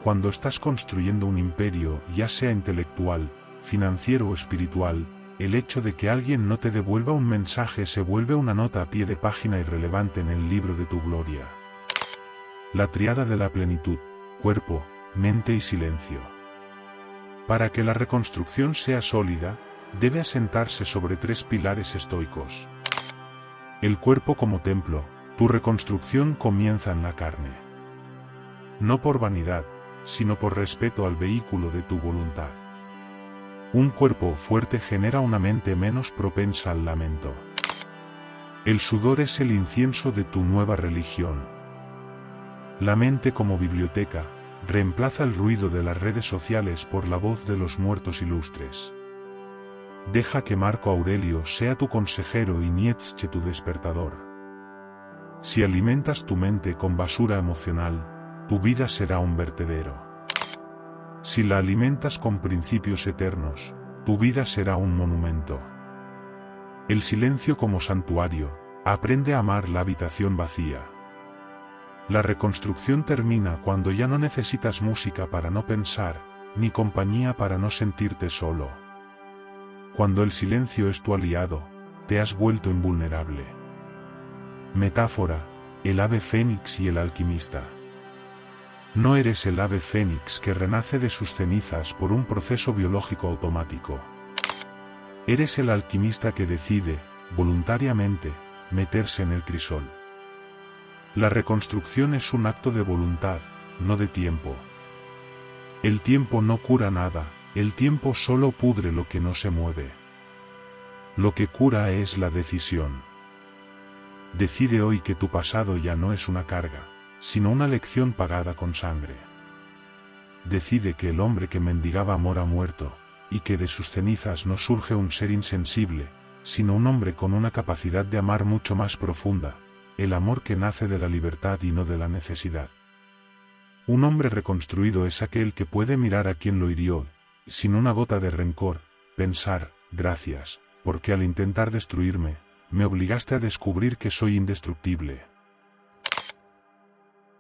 Cuando estás construyendo un imperio, ya sea intelectual, financiero o espiritual, el hecho de que alguien no te devuelva un mensaje se vuelve una nota a pie de página irrelevante en el libro de tu gloria. La tríada de la plenitud, cuerpo, mente y silencio. Para que la reconstrucción sea sólida, debe asentarse sobre 3 pilares estoicos. El cuerpo como templo, tu reconstrucción comienza en la carne. No por vanidad, sino por respeto al vehículo de tu voluntad. Un cuerpo fuerte genera una mente menos propensa al lamento. El sudor es el incienso de tu nueva religión. La mente como biblioteca, reemplaza el ruido de las redes sociales por la voz de los muertos ilustres. Deja que Marco Aurelio sea tu consejero y Nietzsche tu despertador. Si alimentas tu mente con basura emocional, tu vida será un vertedero. Si la alimentas con principios eternos, tu vida será un monumento. El silencio como santuario, aprende a amar la habitación vacía. La reconstrucción termina cuando ya no necesitas música para no pensar, ni compañía para no sentirte solo. Cuando el silencio es tu aliado, te has vuelto invulnerable. Metáfora, el ave fénix y el alquimista. No eres el ave fénix que renace de sus cenizas por un proceso biológico automático. Eres el alquimista que decide, voluntariamente, meterse en el crisol. La reconstrucción es un acto de voluntad, no de tiempo. El tiempo no cura nada, el tiempo solo pudre lo que no se mueve. Lo que cura es la decisión. Decide hoy que tu pasado ya no es una carga, sino una lección pagada con sangre. Decide que el hombre que mendigaba amor ha muerto, y que de sus cenizas no surge un ser insensible, sino un hombre con una capacidad de amar mucho más profunda, el amor que nace de la libertad y no de la necesidad. Un hombre reconstruido es aquel que puede mirar a quien lo hirió, sin una gota de rencor, pensar, gracias, porque al intentar destruirme, me obligaste a descubrir que soy indestructible.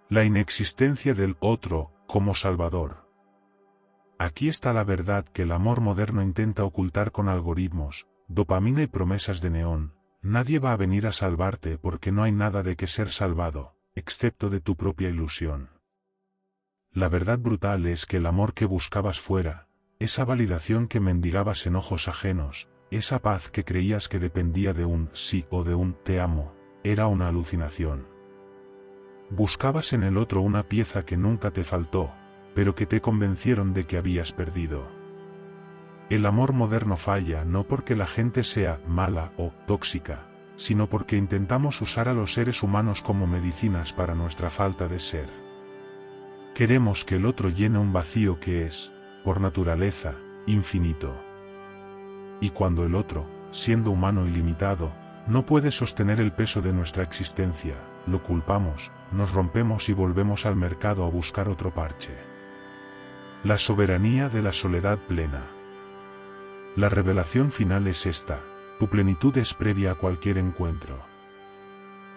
La inexistencia del otro, como salvador. Aquí está la verdad que el amor moderno intenta ocultar con algoritmos, dopamina y promesas de neón. Nadie va a venir a salvarte porque no hay nada de que ser salvado, excepto de tu propia ilusión. La verdad brutal es que el amor que buscabas fuera, esa validación que mendigabas en ojos ajenos, esa paz que creías que dependía de un sí o de un te amo, era una alucinación. Buscabas en el otro una pieza que nunca te faltó, pero que te convencieron de que habías perdido. El amor moderno falla no porque la gente sea mala o tóxica, sino porque intentamos usar a los seres humanos como medicinas para nuestra falta de ser. Queremos que el otro llene un vacío que es, por naturaleza, infinito. Y cuando el otro, siendo humano y limitado, no puede sostener el peso de nuestra existencia, lo culpamos, nos rompemos y volvemos al mercado a buscar otro parche. La soberanía de la soledad plena. La revelación final es esta: tu plenitud es previa a cualquier encuentro.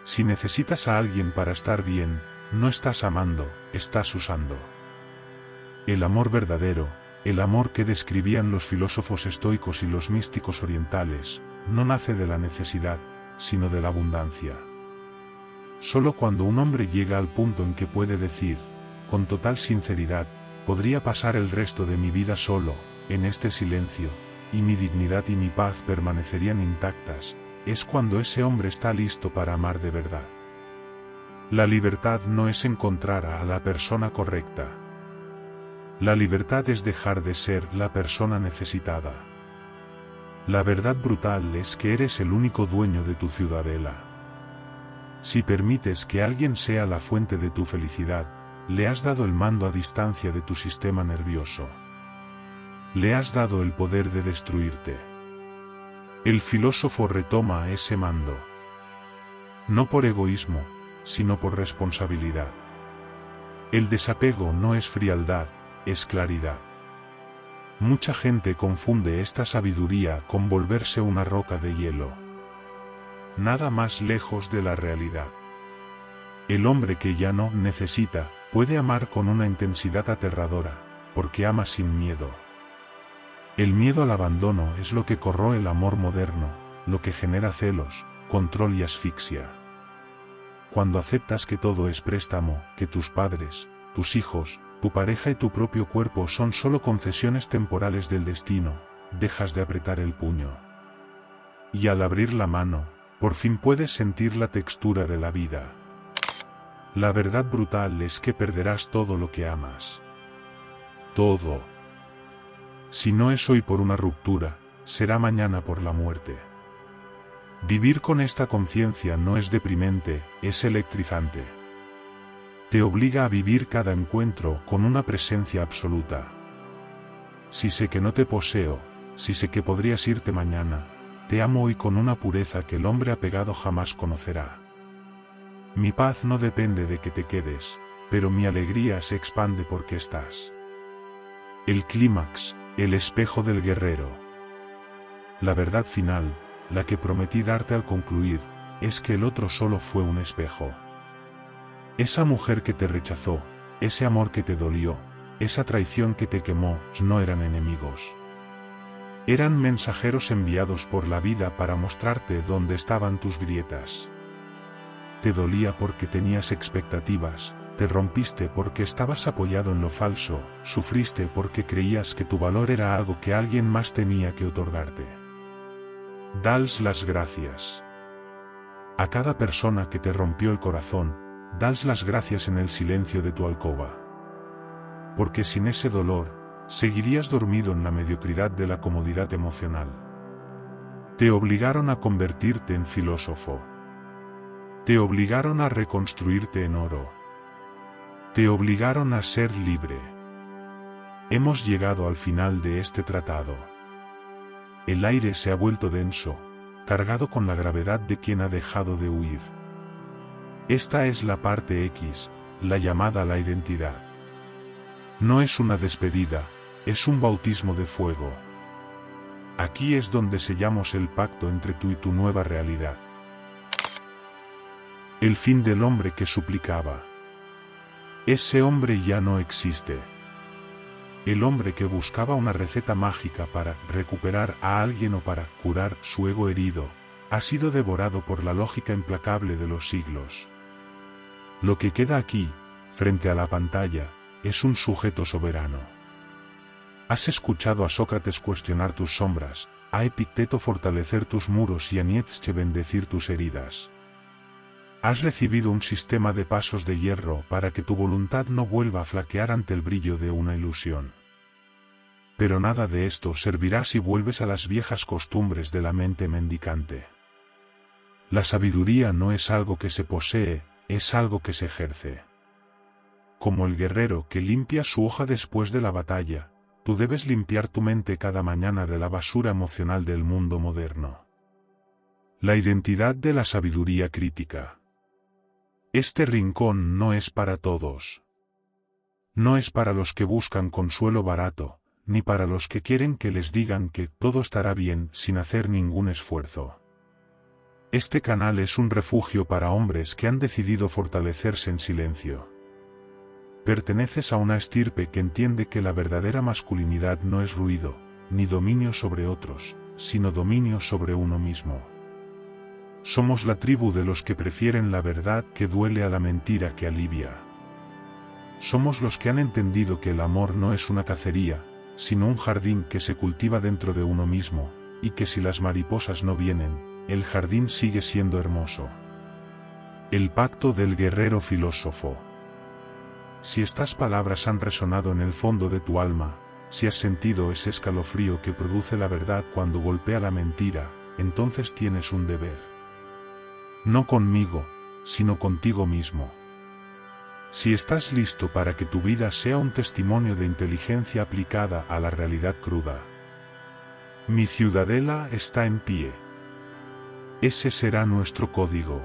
Si necesitas a alguien para estar bien, no estás amando, estás usando. El amor verdadero, el amor que describían los filósofos estoicos y los místicos orientales, no nace de la necesidad, sino de la abundancia. Solo cuando un hombre llega al punto en que puede decir, con total sinceridad, podría pasar el resto de mi vida solo, en este silencio, y mi dignidad y mi paz permanecerían intactas, es cuando ese hombre está listo para amar de verdad. La libertad no es encontrar a la persona correcta. La libertad es dejar de ser la persona necesitada. La verdad brutal es que eres el único dueño de tu ciudadela. Si permites que alguien sea la fuente de tu felicidad, le has dado el mando a distancia de tu sistema nervioso. Le has dado el poder de destruirte. El filósofo retoma ese mando. No por egoísmo, sino por responsabilidad. El desapego no es frialdad, es claridad. Mucha gente confunde esta sabiduría con volverse una roca de hielo. Nada más lejos de la realidad. El hombre que ya no necesita, puede amar con una intensidad aterradora, porque ama sin miedo. El miedo al abandono es lo que corroe el amor moderno, lo que genera celos, control y asfixia. Cuando aceptas que todo es préstamo, que tus padres, tus hijos, tu pareja y tu propio cuerpo son solo concesiones temporales del destino, dejas de apretar el puño. Y al abrir la mano, por fin puedes sentir la textura de la vida. La verdad brutal es que perderás todo lo que amas. Todo. Si no es hoy por una ruptura, será mañana por la muerte. Vivir con esta conciencia no es deprimente, es electrizante. Te obliga a vivir cada encuentro con una presencia absoluta. Si sé que no te poseo, si sé que podrías irte mañana, te amo hoy con una pureza que el hombre apegado jamás conocerá. Mi paz no depende de que te quedes, pero mi alegría se expande porque estás. El clímax, el espejo del guerrero. La verdad final, la que prometí darte al concluir, es que el otro solo fue un espejo. Esa mujer que te rechazó, ese amor que te dolió, esa traición que te quemó, no eran enemigos. Eran mensajeros enviados por la vida para mostrarte dónde estaban tus grietas. Te dolía porque tenías expectativas, te rompiste porque estabas apoyado en lo falso, sufriste porque creías que tu valor era algo que alguien más tenía que otorgarte. Dals las gracias. A cada persona que te rompió el corazón, dals las gracias en el silencio de tu alcoba. Porque sin ese dolor, seguirías dormido en la mediocridad de la comodidad emocional. Te obligaron a convertirte en filósofo. Te obligaron a reconstruirte en oro. Te obligaron a ser libre. Hemos llegado al final de este tratado. El aire se ha vuelto denso, cargado con la gravedad de quien ha dejado de huir. Esta es la parte X, la llamada la identidad. No es una despedida, es un bautismo de fuego. Aquí es donde sellamos el pacto entre tú y tu nueva realidad. El fin del hombre que suplicaba. Ese hombre ya no existe. El hombre que buscaba una receta mágica para recuperar a alguien o para curar su ego herido, ha sido devorado por la lógica implacable de los siglos. Lo que queda aquí, frente a la pantalla, es un sujeto soberano. Has escuchado a Sócrates cuestionar tus sombras, a Epicteto fortalecer tus muros y a Nietzsche bendecir tus heridas. Has recibido un sistema de pasos de hierro para que tu voluntad no vuelva a flaquear ante el brillo de una ilusión. Pero nada de esto servirá si vuelves a las viejas costumbres de la mente mendicante. La sabiduría no es algo que se posee, es algo que se ejerce. Como el guerrero que limpia su hoja después de la batalla, tú debes limpiar tu mente cada mañana de la basura emocional del mundo moderno. La identidad de la sabiduría crítica. Este rincón no es para todos. No es para los que buscan consuelo barato, ni para los que quieren que les digan que todo estará bien sin hacer ningún esfuerzo. Este canal es un refugio para hombres que han decidido fortalecerse en silencio. Perteneces a una estirpe que entiende que la verdadera masculinidad no es ruido, ni dominio sobre otros, sino dominio sobre uno mismo. Somos la tribu de los que prefieren la verdad que duele a la mentira que alivia. Somos los que han entendido que el amor no es una cacería, sino un jardín que se cultiva dentro de uno mismo, y que si las mariposas no vienen, el jardín sigue siendo hermoso. El pacto del guerrero filósofo. Si estas palabras han resonado en el fondo de tu alma, si has sentido ese escalofrío que produce la verdad cuando golpea la mentira, entonces tienes un deber. No conmigo, sino contigo mismo. Si estás listo para que tu vida sea un testimonio de inteligencia aplicada a la realidad cruda. Mi ciudadela está en pie. Ese será nuestro código.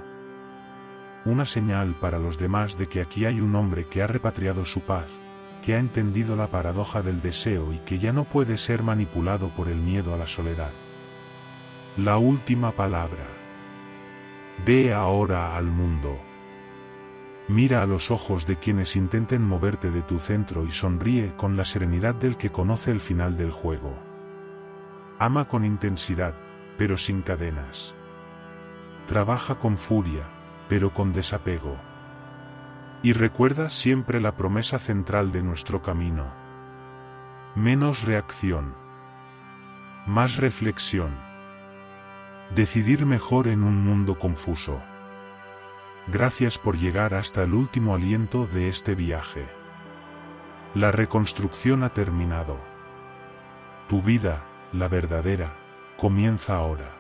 Una señal para los demás de que aquí hay un hombre que ha repatriado su paz, que ha entendido la paradoja del deseo y que ya no puede ser manipulado por el miedo a la soledad. La última palabra. Ve ahora al mundo. Mira a los ojos de quienes intenten moverte de tu centro y sonríe con la serenidad del que conoce el final del juego. Ama con intensidad, pero sin cadenas. Trabaja con furia, pero con desapego. Y recuerda siempre la promesa central de nuestro camino. Menos reacción. Más reflexión. Decidir mejor en un mundo confuso. Gracias por llegar hasta el último aliento de este viaje. La reconstrucción ha terminado. Tu vida, la verdadera, comienza ahora.